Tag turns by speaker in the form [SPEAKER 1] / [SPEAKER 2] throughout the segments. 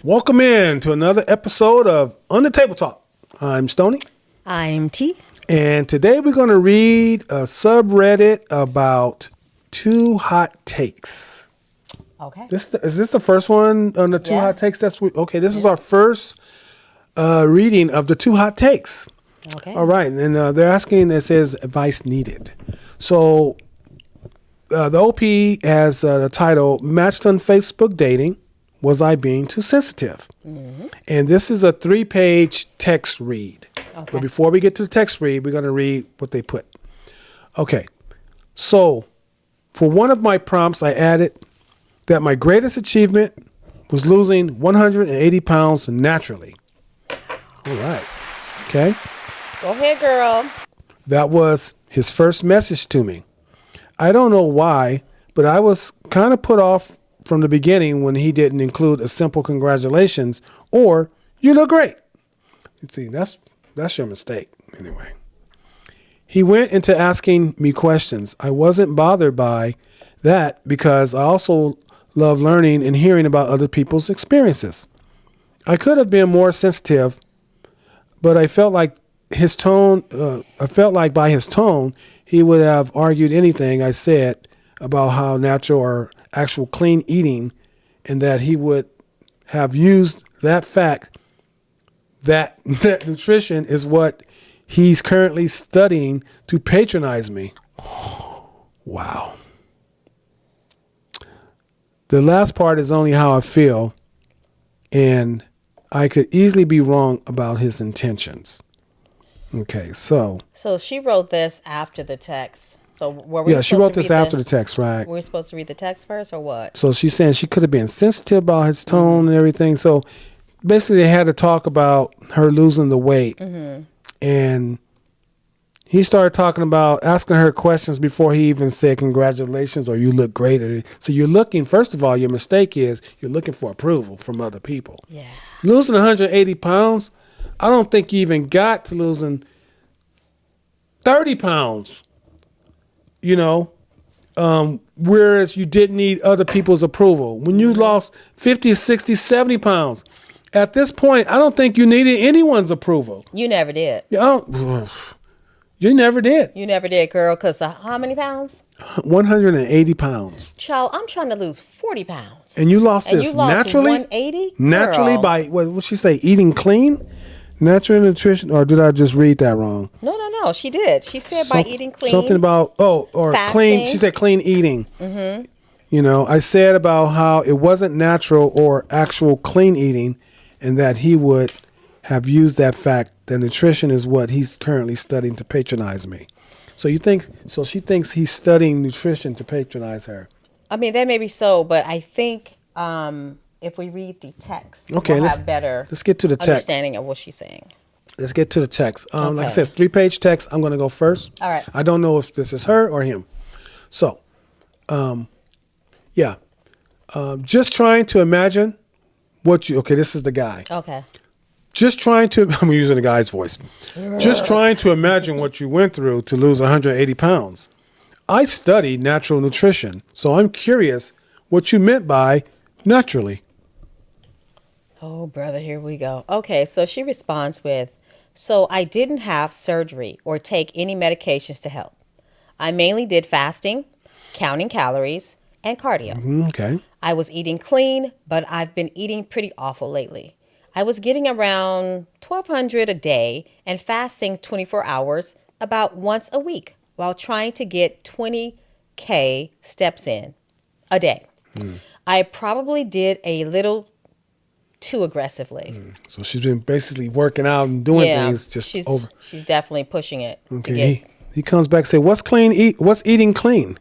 [SPEAKER 1] Welcome in to another episode of On the Table Talk. I'm Stoney.
[SPEAKER 2] I'm T.
[SPEAKER 1] And today we're going to read a subreddit about two hot takes.
[SPEAKER 2] Okay.
[SPEAKER 1] Is this the first one on the two
[SPEAKER 2] Yeah.
[SPEAKER 1] hot takes? Okay, this is our first reading of the two hot takes.
[SPEAKER 2] Okay.
[SPEAKER 1] All right, and they're asking, it says, advice needed. So the OP has the title, Matched on Facebook Dating, Was I Being Too Sensitive? Mm-hmm. And this is a 3-page text read. Okay. But before we get to the text read, we're going to read what they put. Okay, so for one of my prompts, I added that my greatest achievement was losing 180 pounds naturally. All right, okay.
[SPEAKER 2] Go ahead, girl.
[SPEAKER 1] That was his first message to me. I don't know why, but I was kind of put off from the beginning when he didn't include a simple congratulations or you look great. You see, that's your mistake anyway. He went into asking me questions. I wasn't bothered by that because I also love learning and hearing about other people's experiences. I could have been more sensitive, but I felt like by his tone, he would have argued anything I said about how natural or actual clean eating, and that he would have used that fact that nutrition is what he's currently studying to patronize me. Wow. The last part is only how I feel, and I could easily be wrong about his intentions. Okay, so
[SPEAKER 2] she wrote this after the text. So
[SPEAKER 1] she wrote this after the text, right?
[SPEAKER 2] Were we supposed to read the text first or what?
[SPEAKER 1] So she's saying she could have been sensitive about his tone and everything. So basically they had to talk about her losing the weight. Mm-hmm. And he started talking about asking her questions before he even said congratulations or you look great. So you're looking, first of all, your mistake is you're looking for approval from other people.
[SPEAKER 2] Yeah.
[SPEAKER 1] Losing 180 pounds, I don't think you even got to losing 30 pounds, whereas you didn't need other people's approval. When you lost 50, 60, 70 pounds, at this point, I don't think you needed anyone's approval.
[SPEAKER 2] You never did.
[SPEAKER 1] You never did.
[SPEAKER 2] You never did, girl, because how many pounds?
[SPEAKER 1] 180 pounds.
[SPEAKER 2] Child, I'm trying to lose 40 pounds.
[SPEAKER 1] And you lost this naturally?
[SPEAKER 2] 180?
[SPEAKER 1] Naturally
[SPEAKER 2] girl.
[SPEAKER 1] by, what she say, eating clean? Natural nutrition, or did I just read that wrong?
[SPEAKER 2] No. She did. She said by eating clean.
[SPEAKER 1] Something about,
[SPEAKER 2] fasting.
[SPEAKER 1] Clean. She said clean eating. Mm-hmm. I said about how it wasn't natural or actual clean eating, and that he would have used that fact that nutrition is what he's currently studying to patronize me. So she thinks he's studying nutrition to patronize her.
[SPEAKER 2] I mean, that may be so, but I think if we read the text, we'll have better
[SPEAKER 1] let's get to the text.
[SPEAKER 2] Understanding of what she's saying.
[SPEAKER 1] Let's get to the text.
[SPEAKER 2] Okay.
[SPEAKER 1] Like I said, it's 3-page text. I'm going to go first.
[SPEAKER 2] All right.
[SPEAKER 1] I don't know if this is her or him. So, just trying to imagine this is the guy.
[SPEAKER 2] Okay.
[SPEAKER 1] I'm using the guy's voice. Just trying to imagine what you went through to lose 180 pounds. I studied natural nutrition, so I'm curious what you meant by naturally.
[SPEAKER 2] Oh, brother, here we go. Okay, so she responds with, so I didn't have surgery or take any medications to help. I mainly did fasting, counting calories, and cardio.
[SPEAKER 1] Okay.
[SPEAKER 2] I was eating clean, but I've been eating pretty awful lately. I was getting around 1,200 a day and fasting 24 hours about once a week while trying to get 20K steps in a day. I probably did a little too aggressively.
[SPEAKER 1] So she's been basically working out and doing things over.
[SPEAKER 2] She's definitely pushing it.
[SPEAKER 1] Okay. He comes back and say, what's eating clean?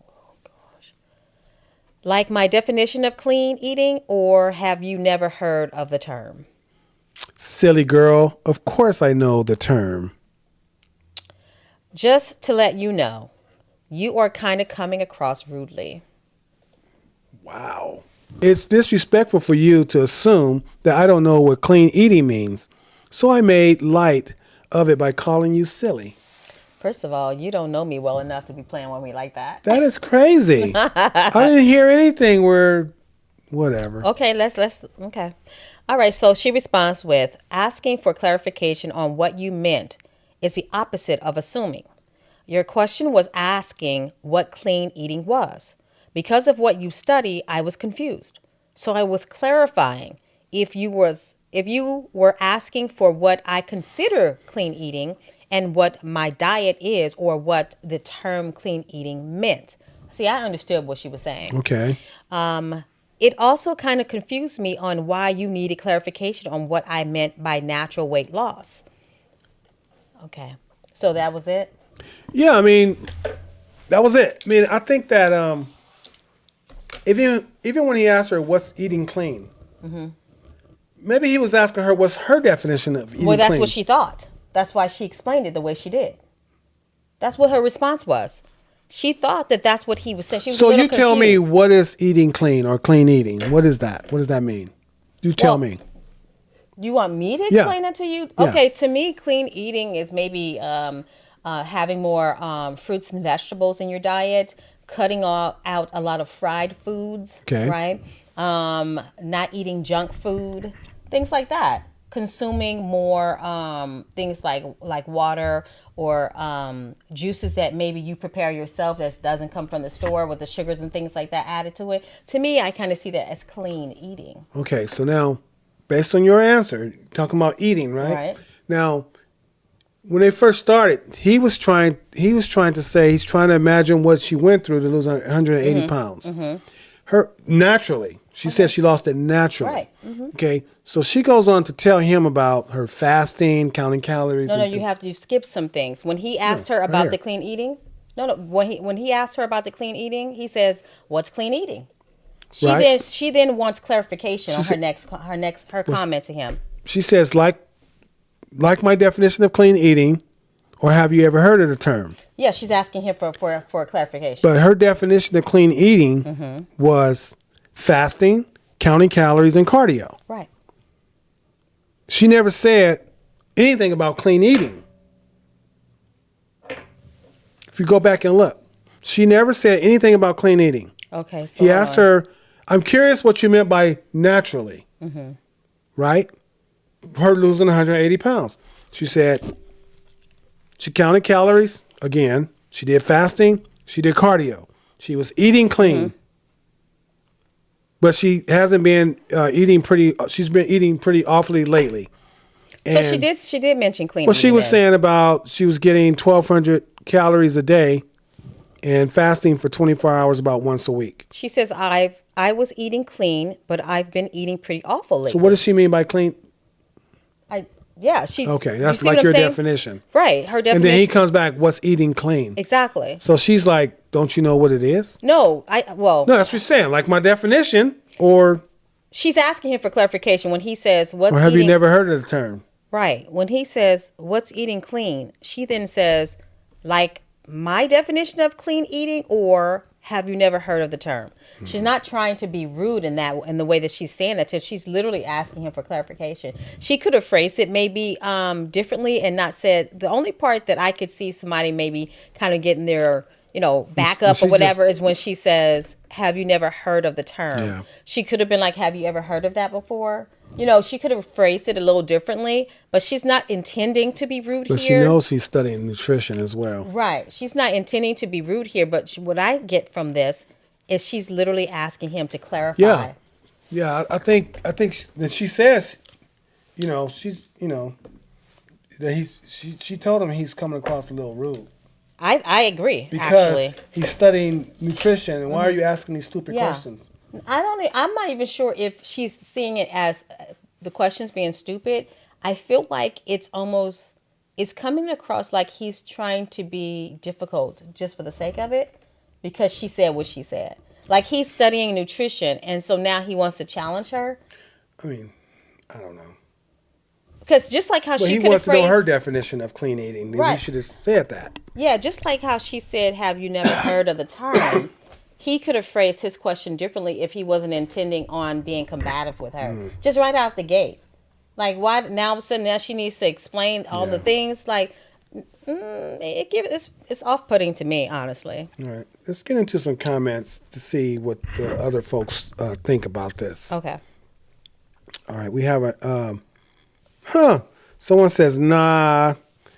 [SPEAKER 2] Oh, gosh. Like my definition of clean eating, or have you never heard of the term?
[SPEAKER 1] Silly girl. Of course I know the term.
[SPEAKER 2] Just to let you know, you are kind of coming across rudely.
[SPEAKER 1] Wow. It's disrespectful for you to assume that I don't know what clean eating means. So I made light of it by calling you silly.
[SPEAKER 2] First of all, you don't know me well enough to be playing with me like that.
[SPEAKER 1] That is crazy. I didn't hear anything where Whatever.
[SPEAKER 2] Okay, okay. All right, so she responds with asking for clarification on what you meant is the opposite of assuming. Your question was asking what clean eating was. Because of what you study, I was confused. So I was clarifying if you were asking for what I consider clean eating and what my diet is or what the term clean eating meant. See, I understood what she was saying.
[SPEAKER 1] Okay.
[SPEAKER 2] It also kind of confused me on why you needed clarification on what I meant by natural weight loss. Okay. So that was it?
[SPEAKER 1] Yeah, I mean, that was it. I mean, I think that even when he asked her what's eating clean, maybe he was asking her what's her definition of eating
[SPEAKER 2] Well, that's
[SPEAKER 1] clean.
[SPEAKER 2] what she thought. That's why she explained it the way she did. That's what her response was. She thought that that's what he was saying. She was a
[SPEAKER 1] So
[SPEAKER 2] little
[SPEAKER 1] you tell me,
[SPEAKER 2] confused.
[SPEAKER 1] what is eating clean or clean eating? What is that? What does that mean? You tell me.
[SPEAKER 2] You want me to
[SPEAKER 1] Yeah.
[SPEAKER 2] explain that to you?
[SPEAKER 1] Yeah.
[SPEAKER 2] Okay, to me, clean eating is maybe having more fruits and vegetables in your diet, cutting out a lot of fried foods,
[SPEAKER 1] Okay.
[SPEAKER 2] right? Not eating junk food, things like that. Consuming more things like water or juices that maybe you prepare yourself that doesn't come from the store with the sugars and things like that added to it. To me, I kind of see that as clean eating.
[SPEAKER 1] Okay, so now, based on your answer, talking about eating, right?
[SPEAKER 2] Right.
[SPEAKER 1] Now, when they first started, he was trying to say he's trying to imagine what she went through to lose 180 pounds. Her naturally, she said she lost it naturally.
[SPEAKER 2] Right.
[SPEAKER 1] Okay, so she goes on to tell him about her fasting, counting calories.
[SPEAKER 2] No, you skip some things. When he asked her about
[SPEAKER 1] here.
[SPEAKER 2] the clean eating, when he asked her about the clean eating, he says, "What's clean eating?" She then wants clarification on her comment to him.
[SPEAKER 1] She says, like my definition of clean eating, or have you ever heard of the term?
[SPEAKER 2] Yeah, she's asking him for clarification.
[SPEAKER 1] But her definition of clean eating was fasting, counting calories, and cardio.
[SPEAKER 2] Right.
[SPEAKER 1] She never said anything about clean eating. If you go back and look, she never said anything about clean eating.
[SPEAKER 2] Okay. So
[SPEAKER 1] He asked her, I'm curious what you meant by naturally, right? Her losing 180 pounds. She said she counted calories again. She did fasting. She did cardio. She was eating clean. But she hasn't been eating pretty. She's been eating pretty awfully lately.
[SPEAKER 2] So she did mention clean.
[SPEAKER 1] Well, she was saying about she was getting 1,200 calories a day, and fasting for 24 hours about once a week.
[SPEAKER 2] She says I was eating clean, but I've been eating pretty awful lately.
[SPEAKER 1] So what does she mean by clean? Okay, that's like your definition,
[SPEAKER 2] right? Her definition.
[SPEAKER 1] And then he comes back. What's eating clean?
[SPEAKER 2] Exactly.
[SPEAKER 1] So she's like, "Don't you know what it is?"
[SPEAKER 2] No,
[SPEAKER 1] no, that's what she's saying. Like my definition, or
[SPEAKER 2] she's asking him for clarification when he says, "What's?"
[SPEAKER 1] Or have you never heard of the term?
[SPEAKER 2] Right. When he says, "What's eating clean?" She then says, "Like my definition of clean eating," or have you never heard of the term? She's not trying to be rude in the way that she's saying that to. She's literally asking him for clarification. She could have phrased it maybe differently and not said. The only part that I could see somebody maybe kind of getting their back up or whatever is when she says, "Have you never heard of the term?"
[SPEAKER 1] Yeah.
[SPEAKER 2] She could have been like, "Have you ever heard of that before?" She could have phrased it a little differently, but she's not intending to be rude here.
[SPEAKER 1] But she knows she's studying nutrition as well.
[SPEAKER 2] Right. She's not intending to be rude here, but what I get from this is she's literally asking him to clarify.
[SPEAKER 1] Yeah. Yeah, I think that she says, she's, that she told him he's coming across a little rude.
[SPEAKER 2] I agree,
[SPEAKER 1] because
[SPEAKER 2] actually.
[SPEAKER 1] He's studying nutrition, and why are you asking these stupid questions?
[SPEAKER 2] I'm not even sure if she's seeing it as the questions being stupid. I feel like it's coming across like he's trying to be difficult just for the sake of it, because she said what she said. Like he's studying nutrition, and so now he wants to challenge her.
[SPEAKER 1] I mean, I don't know.
[SPEAKER 2] Because just like how she could have
[SPEAKER 1] wants to know
[SPEAKER 2] phrased
[SPEAKER 1] her definition of clean eating. Right. He should have said that.
[SPEAKER 2] Yeah, just like how she said, "Have you never heard of the term?" He could have phrased his question differently if he wasn't intending on being combative with her. Just right out the gate. Like, why now all of a sudden now she needs to explain all the things? Like, It's off-putting to me, honestly.
[SPEAKER 1] All right. Let's get into some comments to see what the other folks think about this.
[SPEAKER 2] Okay.
[SPEAKER 1] All right. We have someone says, nah,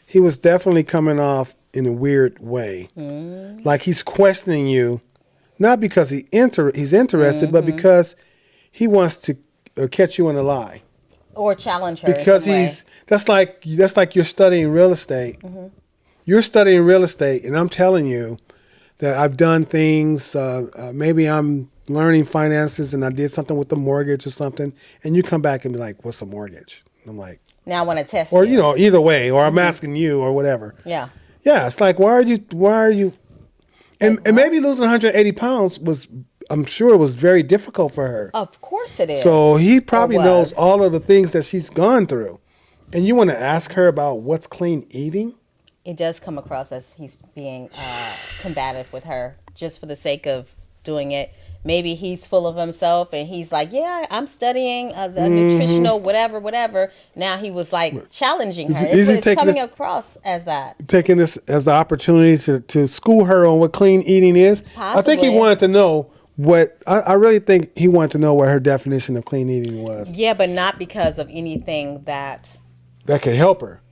[SPEAKER 1] he was definitely coming off in a weird way. Like he's questioning you, not because he's interested, but because he wants to catch you in a lie.
[SPEAKER 2] Or challenge her.
[SPEAKER 1] Because that's like you're studying real estate. You're studying real estate, and I'm telling you that I've done things. Maybe I'm learning finances, and I did something with the mortgage or something, and you come back and be like, "What's a mortgage?" And I'm like,
[SPEAKER 2] now I want to test
[SPEAKER 1] or
[SPEAKER 2] you.
[SPEAKER 1] either way, or I'm asking you, or whatever.
[SPEAKER 2] Yeah.
[SPEAKER 1] Yeah, it's like, why are you? And maybe losing 180 pounds I'm sure it was very difficult for her.
[SPEAKER 2] Of course it is.
[SPEAKER 1] So he probably knows all of the things that she's gone through. And you want to ask her about what's clean eating?
[SPEAKER 2] It does come across as he's being combative with her just for the sake of doing it. Maybe he's full of himself and he's like, yeah, I'm studying the nutritional whatever. Now he was like challenging her. It's coming across as that.
[SPEAKER 1] Taking this as the opportunity to school her on what clean eating is.
[SPEAKER 2] Possibly.
[SPEAKER 1] I think he wanted to know I really think he wanted to know what her definition of clean eating was.
[SPEAKER 2] Yeah, but not because of anything that
[SPEAKER 1] could help her.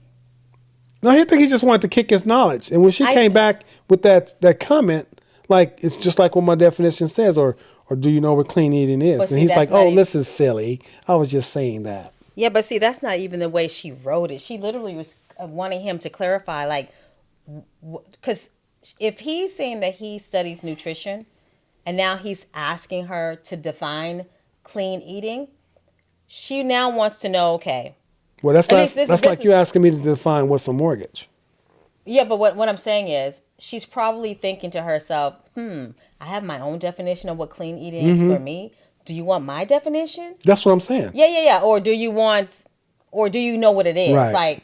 [SPEAKER 1] No, I think he just wanted to kick his knowledge. And when she came back with that comment, like, it's just like what my definition says, or do you know what clean eating is? And he's like, this is silly. I was just saying that.
[SPEAKER 2] Yeah, but see, that's not even the way she wrote it. She literally was wanting him to clarify, like, because if he's saying that he studies nutrition and now he's asking her to define clean eating, she now wants to know, okay.
[SPEAKER 1] Well, that's like you asking me to define what's a mortgage.
[SPEAKER 2] Yeah, but what I'm saying is she's probably thinking to herself, I have my own definition of what clean eating is for me. Do you want my definition? That's
[SPEAKER 1] what I'm saying.
[SPEAKER 2] Yeah. Or do you know what it is?
[SPEAKER 1] Right.
[SPEAKER 2] Like,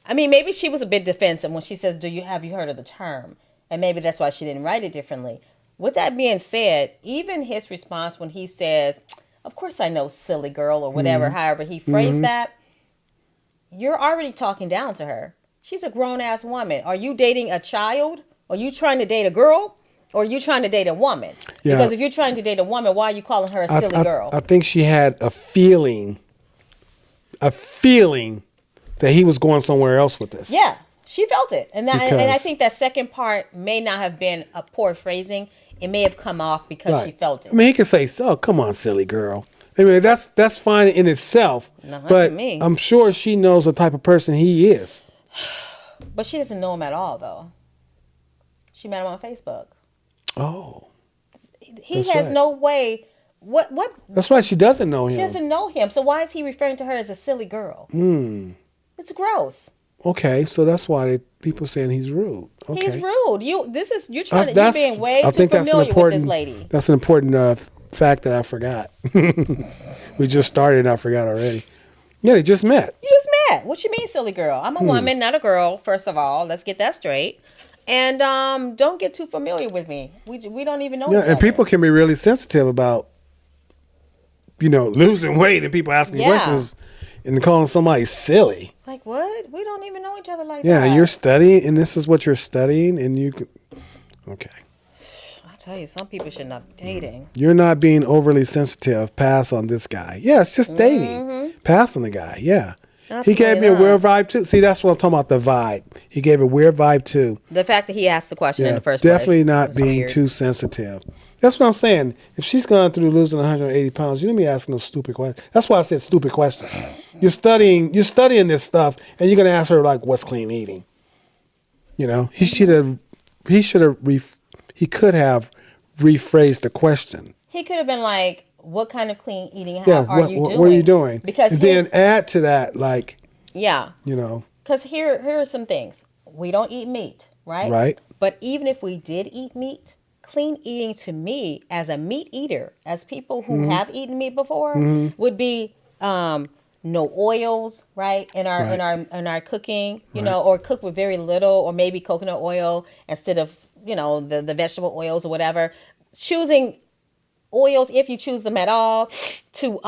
[SPEAKER 2] I mean, maybe she was a bit defensive when she says, have you heard of the term? And maybe that's why she didn't write it differently. With that being said, even his response when he says, of course I know, silly girl, or whatever, however he phrased that, you're already talking down to her. She's a grown-ass woman. Are you dating a child? Are you trying to date a girl? Or are you trying to date a woman? Yeah. Because if you're trying to date a woman, why are you calling her a silly girl?
[SPEAKER 1] I think she had a feeling that he was going somewhere else with this.
[SPEAKER 2] Yeah, she felt it. And I think that second part may not have been a poor phrasing. It may have come off because she felt it.
[SPEAKER 1] I mean, he could say, "Oh, come on, silly girl." I mean, that's fine in itself.
[SPEAKER 2] No, not
[SPEAKER 1] but
[SPEAKER 2] to me.
[SPEAKER 1] I'm sure she knows the type of person he is.
[SPEAKER 2] But she doesn't know him at all, though. She met him on Facebook.
[SPEAKER 1] Oh.
[SPEAKER 2] He has no way. What?
[SPEAKER 1] That's right. She doesn't know him.
[SPEAKER 2] She doesn't know him. So why is he referring to her as a silly girl? It's gross.
[SPEAKER 1] Okay, so that's why people saying he's rude. Okay.
[SPEAKER 2] He's rude. You're being way too familiar with this lady.
[SPEAKER 1] That's an important fact that I forgot. We just started and I forgot already. Yeah, they just met.
[SPEAKER 2] You just met. What you mean, silly girl? I'm a woman, not a girl. First of all, let's get that straight. And don't get too familiar with me. We don't even know each other.
[SPEAKER 1] And people can be really sensitive about, losing weight and people asking questions and calling somebody silly.
[SPEAKER 2] Like what? We don't even know each other like that.
[SPEAKER 1] Yeah, you're studying, and this is what you're studying, and you could. Okay.
[SPEAKER 2] I tell you, some people should not be dating.
[SPEAKER 1] You're not being overly sensitive. Pass on this guy. Yeah, it's just dating. Pass on the guy. Yeah. Absolutely. He gave me a weird vibe too. See, that's what I'm talking about. The vibe. He gave a weird vibe too.
[SPEAKER 2] The fact that he asked the question in the first
[SPEAKER 1] place. Definitely not being
[SPEAKER 2] weird.
[SPEAKER 1] Too sensitive. That's what I'm saying. If she's gone through losing 180 pounds, you don't be asking those stupid questions. That's why I said stupid questions. You're studying this stuff, and you're gonna ask her like, "What's clean eating?" He could have rephrased the question.
[SPEAKER 2] He could have been like, "What kind of clean eating are you doing?
[SPEAKER 1] What are you doing?"
[SPEAKER 2] Because
[SPEAKER 1] then add to that, like,
[SPEAKER 2] because here are some things. We don't eat meat, right?
[SPEAKER 1] Right.
[SPEAKER 2] But even if we did eat meat, clean eating to me, as a meat eater, as people who have eaten meat before, would be no oils, right? In our cooking, or cook with very little, or maybe coconut oil instead of the vegetable oils or whatever. Choosing oils, if you choose them at all, to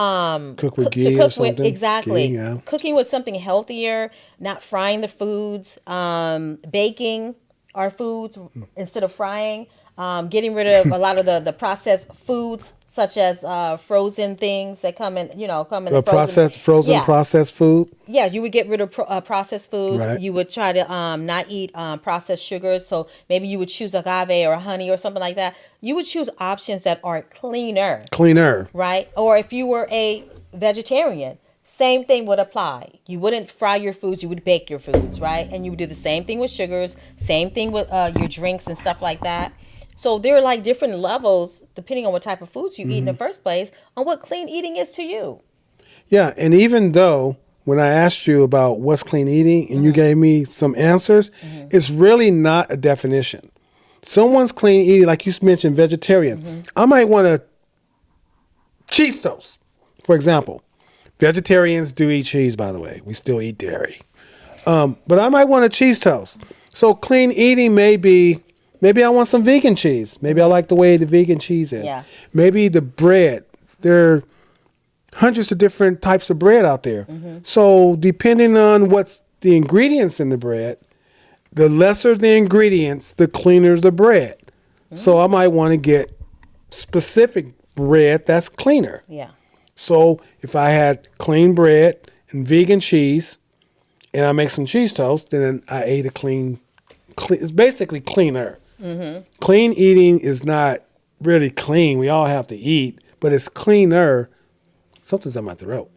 [SPEAKER 1] Cook with
[SPEAKER 2] to
[SPEAKER 1] ghee or
[SPEAKER 2] cook with
[SPEAKER 1] something.
[SPEAKER 2] exactly.
[SPEAKER 1] Ghee, yeah.
[SPEAKER 2] Cooking with something healthier, not frying the foods, baking our foods instead of frying, getting rid of a lot of the processed foods such as frozen things that come in the
[SPEAKER 1] The frozen
[SPEAKER 2] yeah.
[SPEAKER 1] processed food.
[SPEAKER 2] Yeah, you would get rid of processed foods.
[SPEAKER 1] Right.
[SPEAKER 2] You would try to not eat processed sugars. So maybe you would choose agave or honey or something like that. You would choose options that are cleaner,
[SPEAKER 1] Cleaner.
[SPEAKER 2] right? Or if you were a vegetarian, same thing would apply. You wouldn't fry your foods, you would bake your foods, right? And you would do the same thing with sugars, same thing with your drinks and stuff like that. So there are like different levels depending on what type of foods you eat in the first place on what clean eating is to you.
[SPEAKER 1] Yeah, and even though when I asked you about what's clean eating and you gave me some answers, it's really not a definition. Someone's clean eating, like you mentioned, vegetarian. I might want a cheese toast, for example. Vegetarians do eat cheese, by the way. We still eat dairy. But I might want a cheese toast. So clean eating may be, maybe I want some vegan cheese. Maybe I like the way the vegan cheese is.
[SPEAKER 2] Yeah.
[SPEAKER 1] Maybe the bread. There are hundreds of different types of bread out there. So depending on what's the ingredients in the bread, the lesser the ingredients, the cleaner the bread. So I might want to get specific bread that's cleaner.
[SPEAKER 2] Yeah.
[SPEAKER 1] So if I had clean bread and vegan cheese, and I make some cheese toast, then I ate a clean it's basically cleaner. Clean eating is not really clean. We all have to eat, but it's cleaner. Something's in my throat,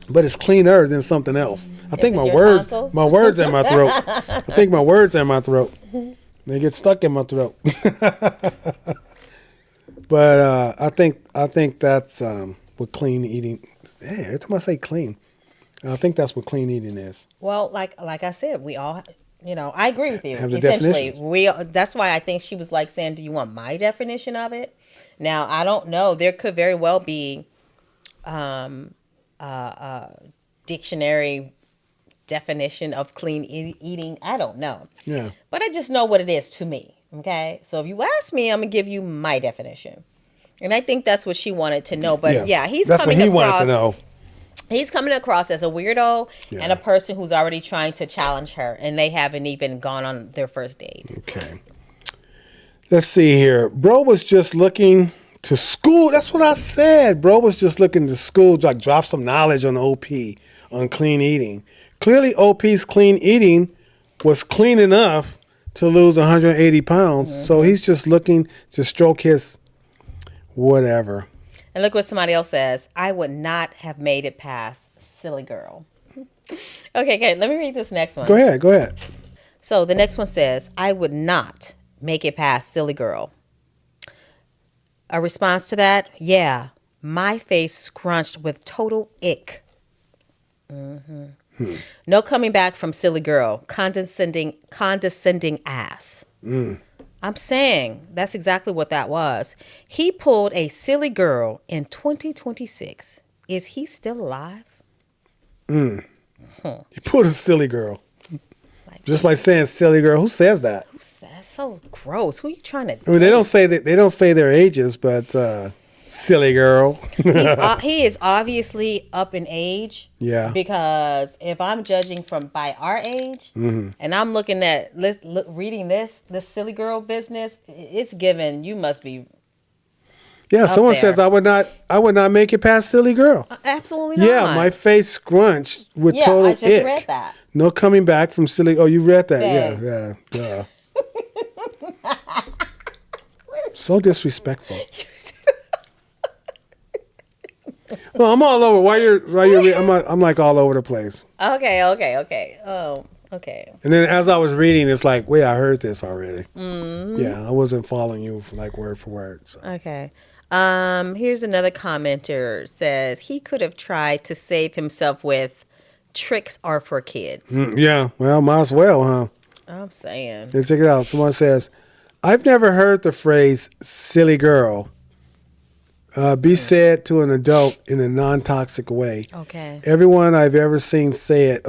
[SPEAKER 1] but it's cleaner than something else. I think
[SPEAKER 2] it your tonsils?
[SPEAKER 1] my words in my throat. I think my words in my throat. They get stuck in my throat. But I think that's what clean eating. Hey, every time I say clean, I think that's what clean eating is.
[SPEAKER 2] Well, like I said, we all, I agree with you.
[SPEAKER 1] Have the
[SPEAKER 2] Essentially,
[SPEAKER 1] definitions.
[SPEAKER 2] that's why I think she was like saying, "Do you want my definition of it?" Now, I don't know. There could very well be dictionary definition of clean eating. I don't know.
[SPEAKER 1] Yeah.
[SPEAKER 2] But I just know what it is to me. Okay. So if you ask me, I'm gonna give you my definition. And I think that's what she wanted to know. But yeah, he's
[SPEAKER 1] that's
[SPEAKER 2] coming
[SPEAKER 1] what he
[SPEAKER 2] across.
[SPEAKER 1] wanted to know.
[SPEAKER 2] He's coming across as a weirdo
[SPEAKER 1] Yeah.
[SPEAKER 2] and a person who's already trying to challenge her, and they haven't even gone on their first date.
[SPEAKER 1] Okay. Let's see here. Bro was just looking to school. That's what I said. Bro was just looking to school, like drop some knowledge on OP on clean eating. Clearly, OP's clean eating was clean enough to lose 180 pounds. So he's just looking to stroke his whatever.
[SPEAKER 2] And look what somebody else says. I would not have made it past silly girl. Okay, let me read this next one.
[SPEAKER 1] Go ahead.
[SPEAKER 2] So the next one says, I would not make it past silly girl. A response to that, yeah, my face scrunched with total ick. No coming back from silly girl, condescending ass. I'm saying that's exactly what that was. He pulled a silly girl in 2026. Is he still alive?
[SPEAKER 1] You pulled a silly girl. Just by saying silly girl, who says that?
[SPEAKER 2] That's so gross. Who are you trying to?
[SPEAKER 1] I mean, they don't say their ages, but silly girl.
[SPEAKER 2] He is obviously up in age.
[SPEAKER 1] Yeah.
[SPEAKER 2] Because if I'm judging by our age, and I'm looking at reading this silly girl business, it's given you must be.
[SPEAKER 1] Yeah, someone
[SPEAKER 2] there.
[SPEAKER 1] says I would not make it past silly girl.
[SPEAKER 2] Absolutely not.
[SPEAKER 1] Yeah, my face scrunched with total
[SPEAKER 2] I just
[SPEAKER 1] ick.
[SPEAKER 2] read that.
[SPEAKER 1] No coming back from silly. Oh, you read that?
[SPEAKER 2] Yeah.
[SPEAKER 1] Yeah. So disrespectful. Well, I'm all over. While you're I'm like all over the place.
[SPEAKER 2] Okay. Oh, okay.
[SPEAKER 1] And then as I was reading, it's like, wait, I heard this already. Yeah, I wasn't following you like word for word. So.
[SPEAKER 2] Okay. Here's another commenter says he could have tried to save himself with tricks are for kids.
[SPEAKER 1] Yeah, well, might as well, huh?
[SPEAKER 2] I'm saying.
[SPEAKER 1] And check it out. Someone says, I've never heard the phrase silly girl be said to an adult in a non-toxic way.
[SPEAKER 2] Okay.
[SPEAKER 1] Everyone I've ever seen say it,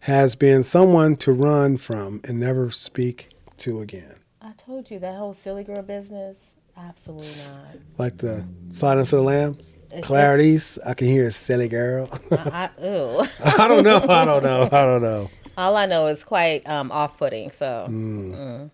[SPEAKER 1] has been someone to run from and never speak to again.
[SPEAKER 2] I told you that whole silly girl business. Absolutely not.
[SPEAKER 1] Like the Silence of the Lambs. Clarity's, I can hear a silly girl.
[SPEAKER 2] Ew.
[SPEAKER 1] I don't know.
[SPEAKER 2] All I know is quite off-putting. So, you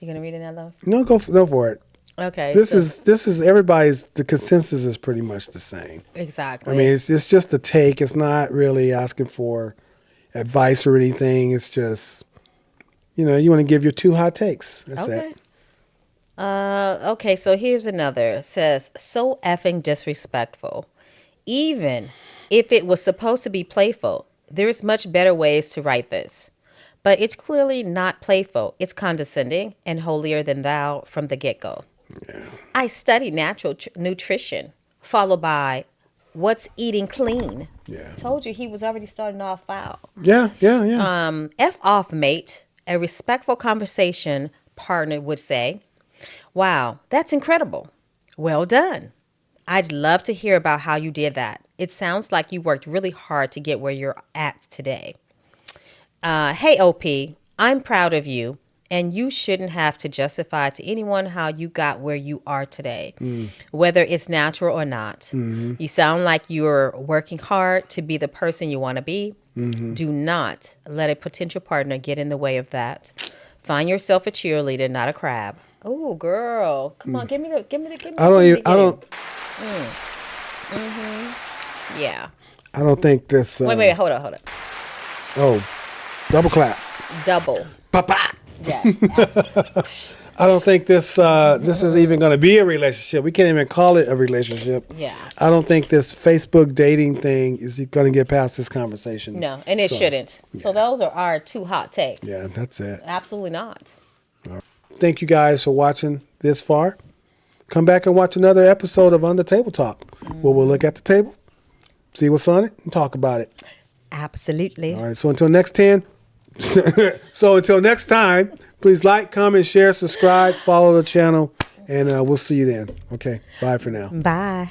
[SPEAKER 2] gonna read it now, though?
[SPEAKER 1] No, go for it.
[SPEAKER 2] Okay.
[SPEAKER 1] This is everybody's. The consensus is pretty much the same.
[SPEAKER 2] Exactly.
[SPEAKER 1] I mean, it's just a take. It's not really asking for advice or anything. It's just, you want to give your 2 hot takes. That's
[SPEAKER 2] okay.
[SPEAKER 1] it.
[SPEAKER 2] Okay, so here's another. It says, so effing disrespectful. Even if it was supposed to be playful, there's much better ways to write this. But it's clearly not playful. It's condescending and holier than thou from the get-go. Yeah. I study natural nutrition, followed by what's eating clean.
[SPEAKER 1] Yeah.
[SPEAKER 2] Told you he was already starting off foul.
[SPEAKER 1] Yeah.
[SPEAKER 2] F off, mate. A respectful conversation partner would say, wow, that's incredible. Well done. I'd love to hear about how you did that. It sounds like you worked really hard to get where you're at today. Hey, OP, I'm proud of you, and you shouldn't have to justify to anyone how you got where you are today, whether it's natural or not. Mm-hmm. You sound like you're working hard to be the person you want to be. Mm-hmm. Do not let a potential partner get in the way of that. Find yourself a cheerleader, not a crab. Oh, girl, come on, give me the. Yeah.
[SPEAKER 1] I don't think this.
[SPEAKER 2] Wait, hold on.
[SPEAKER 1] Oh, double clap.
[SPEAKER 2] Double.
[SPEAKER 1] Papa.
[SPEAKER 2] Yes.
[SPEAKER 1] I don't think this is even going to be a relationship. We can't even call it a relationship.
[SPEAKER 2] Yeah.
[SPEAKER 1] I don't think this Facebook dating thing is going to get past this conversation.
[SPEAKER 2] No, and it shouldn't. Yeah. So those are our 2 hot takes.
[SPEAKER 1] Yeah, that's it.
[SPEAKER 2] Absolutely not.
[SPEAKER 1] All right. Thank you guys for watching this far. Come back and watch another episode of Under Table Talk, where we'll look at the table, see what's on it, and talk about it.
[SPEAKER 2] Absolutely.
[SPEAKER 1] All right. So until next time, please like, comment, share, subscribe, follow the channel, and we'll see you then. Okay. Bye for now.
[SPEAKER 2] Bye.